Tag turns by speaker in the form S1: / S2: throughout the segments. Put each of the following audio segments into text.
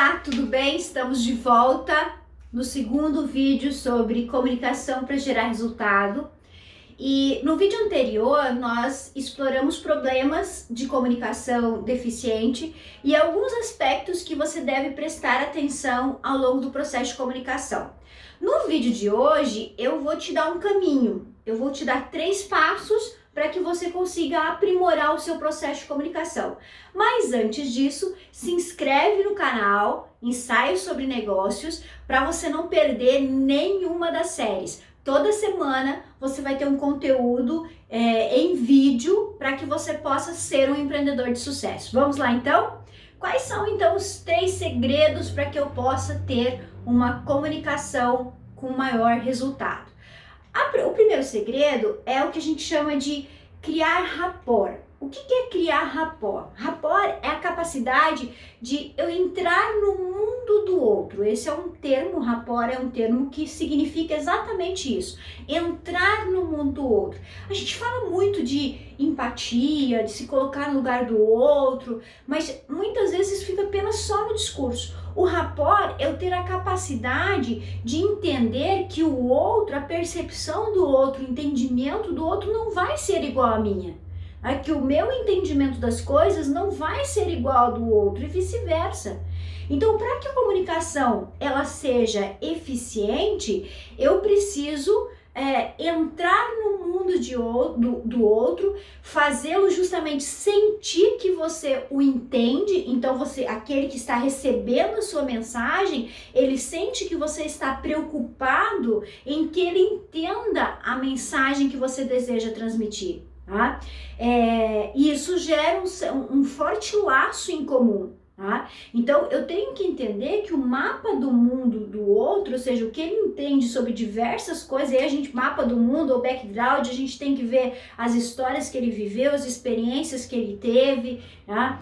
S1: Olá, tudo bem? Estamos de volta no segundo vídeo sobre comunicação para gerar resultado. E no vídeo anterior nós exploramos problemas de comunicação deficiente e alguns aspectos que você deve prestar atenção ao longo do processo de comunicação. No vídeo de hoje eu vou te dar um caminho, eu vou te dar 3 passos para que você consiga aprimorar o seu processo de comunicação. Mas antes disso, se inscreve no canal Ensaios sobre Negócios para você não perder nenhuma das séries. Toda semana você vai ter um conteúdo em vídeo para que você possa ser um empreendedor de sucesso. Vamos lá então? Quais são então os 3 segredos para que eu possa ter uma comunicação com maior resultado? O primeiro segredo é o que a gente chama de criar rapport. O que é criar rapport? Rapport é a capacidade de eu entrar no mundo do outro. Esse é um termo, rapport é um termo que significa exatamente isso. Entrar no mundo do outro. A gente fala muito de empatia, de se colocar no lugar do outro, mas muitas vezes isso fica apenas só no discurso. O rapport é eu ter a capacidade de entender que o outro, a percepção do outro, o entendimento do outro não vai ser igual à minha. Que o meu entendimento das coisas não vai ser igual ao do outro e vice-versa. Então, para que a comunicação ela seja eficiente, eu preciso entrar no mundo do outro, fazê-lo justamente sentir que você o entende. Então você, aquele que está recebendo a sua mensagem, ele sente que você está preocupado em que ele entenda a mensagem que você deseja transmitir. Tá? Isso gera um forte laço em comum. Tá? Então eu tenho que entender que o mapa do mundo do outro, ou seja, o que ele entende sobre diversas coisas, aí a gente, mapa do mundo ou background, a gente tem que ver as histórias que ele viveu, as experiências que ele teve, tá?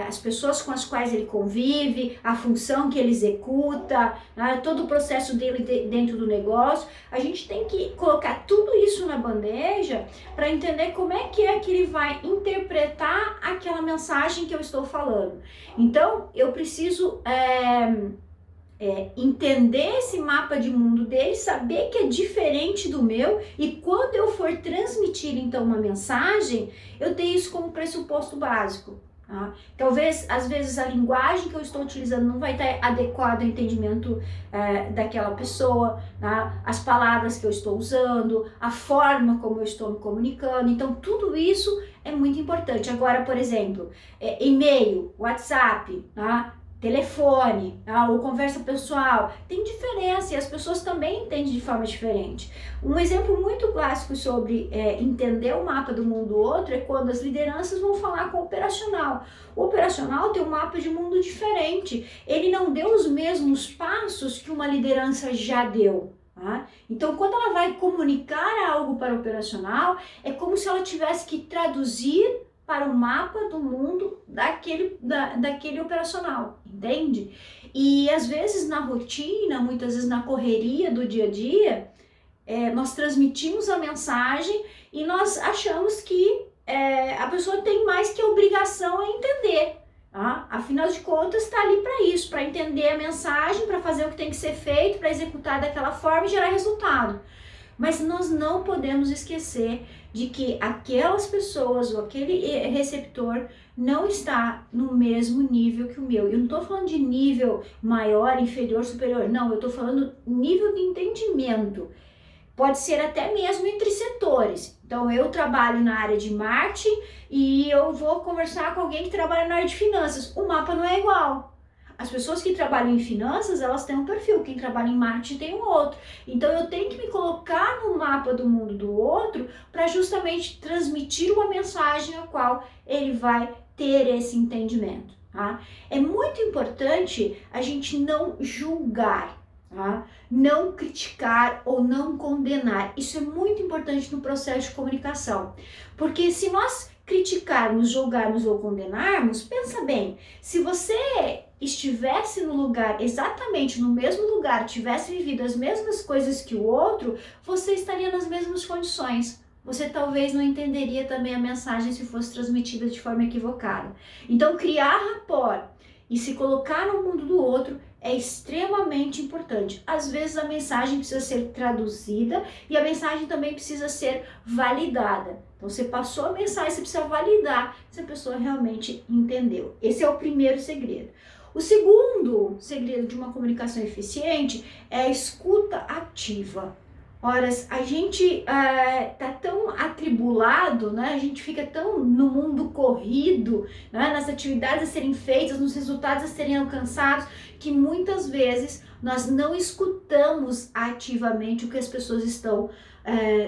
S1: As pessoas com as quais ele convive, a função que ele executa, tá? Todo o processo dele dentro do negócio. A gente tem que colocar tudo isso na bandeja para entender como é que ele vai interpretar aquela mensagem que eu estou falando. Então, eu preciso entender esse mapa de mundo dele, saber que é diferente do meu, e quando eu for transmitir então uma mensagem, eu tenho isso como pressuposto básico. Tá? Talvez, às vezes, a linguagem que eu estou utilizando não vai estar adequada ao entendimento daquela pessoa, tá? As palavras que eu estou usando, a forma como eu estou me comunicando. Então, tudo isso é muito importante. Agora, por exemplo, e-mail, WhatsApp, tá? Telefone, ou conversa pessoal, tem diferença e as pessoas também entendem de forma diferente. Um exemplo muito clássico sobre entender o mapa do mundo do outro é quando as lideranças vão falar com o operacional. O operacional tem um mapa de mundo diferente, ele não deu os mesmos passos que uma liderança já deu. Tá? Então, quando ela vai comunicar algo para o operacional, é como se ela tivesse que traduzir para o mapa do mundo daquele operacional, entende? E às vezes na rotina, muitas vezes na correria do dia a dia, nós transmitimos a mensagem e nós achamos que a pessoa tem mais que a obrigação a entender. Tá? Afinal de contas, está ali para isso, para entender a mensagem, para fazer o que tem que ser feito, para executar daquela forma e gerar resultado. Mas nós não podemos esquecer de que aquelas pessoas ou aquele receptor não está no mesmo nível que o meu. Eu não estou falando de nível maior, inferior, superior. Não, eu estou falando nível de entendimento. Pode ser até mesmo entre setores. Então, eu trabalho na área de marketing e eu vou conversar com alguém que trabalha na área de finanças. O mapa não é igual. As pessoas que trabalham em finanças, elas têm um perfil, quem trabalha em marketing tem um outro. Então eu tenho que me colocar no mapa do mundo do outro para justamente transmitir uma mensagem a qual ele vai ter esse entendimento. Tá? É muito importante a gente não julgar, tá? Não criticar ou não condenar. Isso é muito importante no processo de comunicação, porque se nós criticarmos, julgarmos ou condenarmos, pensa bem, se você estivesse no lugar, exatamente no mesmo lugar, tivesse vivido as mesmas coisas que o outro, você estaria nas mesmas condições. Você talvez não entenderia também a mensagem se fosse transmitida de forma equivocada. Então, criar rapport e se colocar no mundo do outro é extremamente importante. Às vezes a mensagem precisa ser traduzida e a mensagem também precisa ser validada. Então você passou a mensagem, você precisa validar se a pessoa realmente entendeu. Esse é o primeiro segredo. O segundo segredo de uma comunicação eficiente é a escuta ativa. Ora, a gente tá tão atribulado, né? A gente fica tão no mundo corrido, né? Nas atividades a serem feitas, nos resultados a serem alcançados, que muitas vezes nós não escutamos ativamente o que as pessoas estão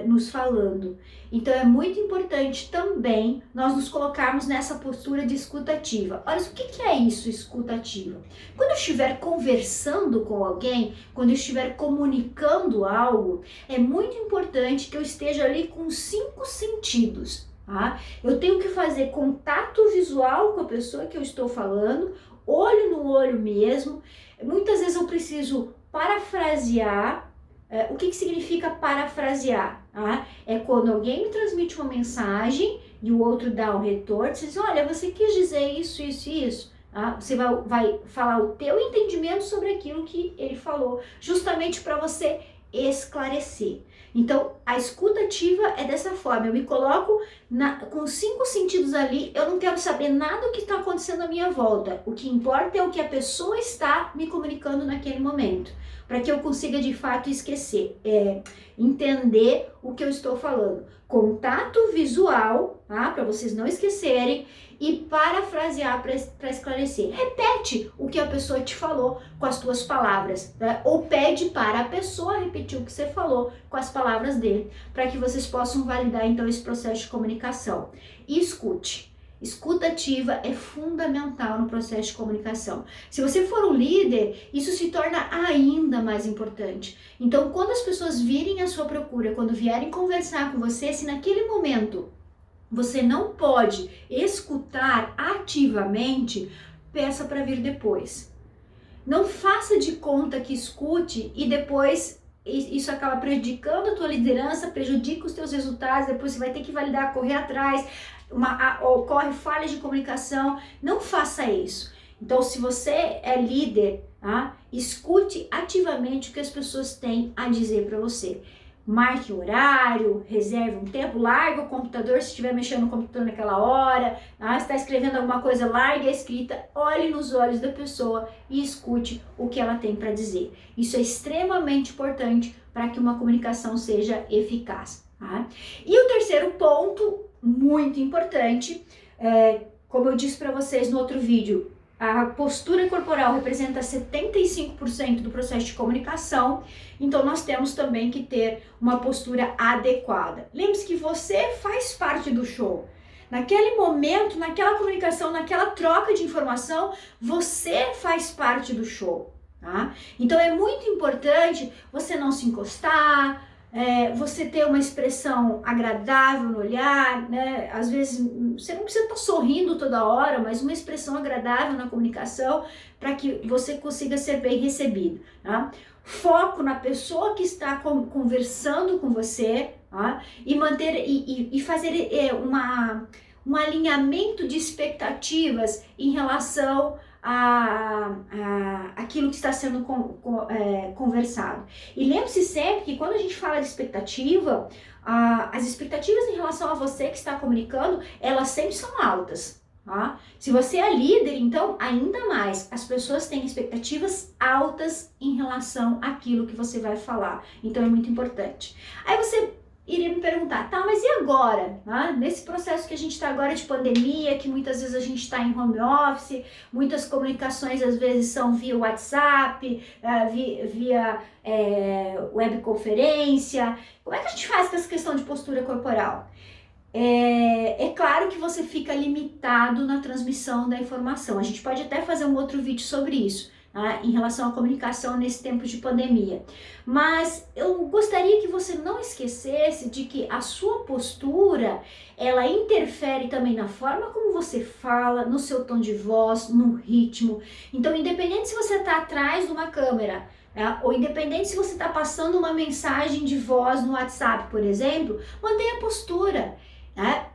S1: nos falando. Então é muito importante também nós nos colocarmos nessa postura de escuta ativa. Olha, o que é isso, escuta ativa? Quando eu estiver conversando com alguém, quando eu estiver comunicando algo, é muito importante que eu esteja ali com 5 sentidos. Tá? Eu tenho que fazer contato visual com a pessoa que eu estou falando, olho no olho mesmo. Muitas vezes eu preciso parafrasear. O que significa parafrasear? Tá? É quando alguém me transmite uma mensagem e o outro dá um retorno, você diz, olha, você quis dizer isso, isso e isso. Tá? Você vai falar o teu entendimento sobre aquilo que ele falou, justamente para você esclarecer. Então, a escuta ativa é dessa forma, eu me coloco com 5 sentidos ali, eu não quero saber nada do que está acontecendo à minha volta, o que importa é o que a pessoa está me comunicando naquele momento, para que eu consiga de fato entender o que eu estou falando. Contato visual, tá? Para vocês não esquecerem, e parafrasear para esclarecer. Repete o que a pessoa te falou com as tuas palavras, né? Ou pede para a pessoa repetir o que você falou com as palavras dele, para que vocês possam validar então esse processo de comunicação. E escute. Escuta ativa é fundamental no processo de comunicação. Se você for um líder, isso se torna ainda mais importante. Então, quando as pessoas virem à sua procura, quando vierem conversar com você, se naquele momento você não pode escutar ativamente, peça para vir depois. Não faça de conta que escute e depois isso acaba prejudicando a tua liderança, prejudica os teus resultados, depois você vai ter que validar, correr atrás, ocorre falhas de comunicação. Não faça isso. Então, se você é líder, tá? Escute ativamente o que as pessoas têm a dizer para você. Marque o horário, reserve um tempo, larga o computador se estiver mexendo no computador naquela hora, tá? Se está escrevendo alguma coisa, largue a escrita, olhe nos olhos da pessoa e escute o que ela tem para dizer. Isso é extremamente importante para que uma comunicação seja eficaz. Tá? E o terceiro ponto, muito importante, como eu disse para vocês no outro vídeo, a postura corporal representa 75% do processo de comunicação, então nós temos também que ter uma postura adequada. Lembre-se que você faz parte do show. Naquele momento, naquela comunicação, naquela troca de informação, você faz parte do show. Tá? Então é muito importante você não se encostar, você ter uma expressão agradável no olhar, né? Às vezes você não precisa estar sorrindo toda hora, mas uma expressão agradável na comunicação para que você consiga ser bem recebido. Tá? Foco na pessoa que está conversando com você, tá? E manter e fazer um alinhamento de expectativas em relação aquilo que está sendo conversado. E lembre-se sempre que quando a gente fala de expectativa, as expectativas em relação a você que está comunicando, elas sempre são altas. Tá? Se você é líder, então ainda mais, as pessoas têm expectativas altas em relação àquilo que você vai falar. Então é muito importante. Aí você iria me perguntar, tá, mas e agora? Né? Nesse processo que a gente está agora de pandemia, que muitas vezes a gente está em home office, muitas comunicações às vezes são via WhatsApp, via webconferência. Como é que a gente faz com essa questão de postura corporal? É claro que você fica limitado na transmissão da informação. A gente pode até fazer um outro vídeo sobre isso, tá? Em relação à comunicação nesse tempo de pandemia. Mas eu gostaria que você não esquecesse de que a sua postura, ela interfere também na forma como você fala, no seu tom de voz, no ritmo. Então, independente se você está atrás de uma câmera, ou independente se você está passando uma mensagem de voz no WhatsApp, por exemplo, mantenha a postura. né?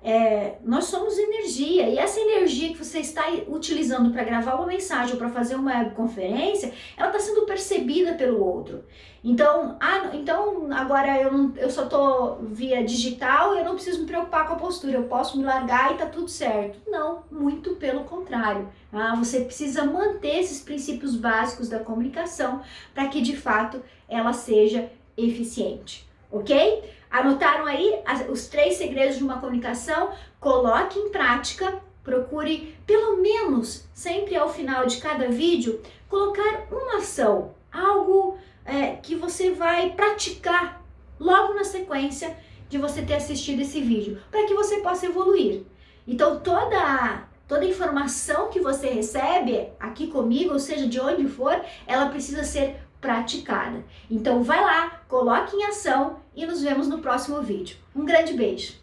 S1: Nós somos energia, e essa energia que você está utilizando para gravar uma mensagem ou para fazer uma webconferência, ela está sendo percebida pelo outro. Então, agora eu só estou via digital, eu não preciso me preocupar com a postura, eu posso me largar e tá tudo certo. Não, muito pelo contrário. Você precisa manter esses princípios básicos da comunicação para que de fato ela seja eficiente, ok? Anotaram aí os 3 segredos de uma comunicação? Coloque em prática, procure pelo menos sempre ao final de cada vídeo colocar uma ação, algo que você vai praticar logo na sequência de você ter assistido esse vídeo, para que você possa evoluir. Então toda informação que você recebe aqui comigo, ou seja, de onde for, ela precisa ser praticada. Então vai lá, coloque em ação e nos vemos no próximo vídeo. Um grande beijo!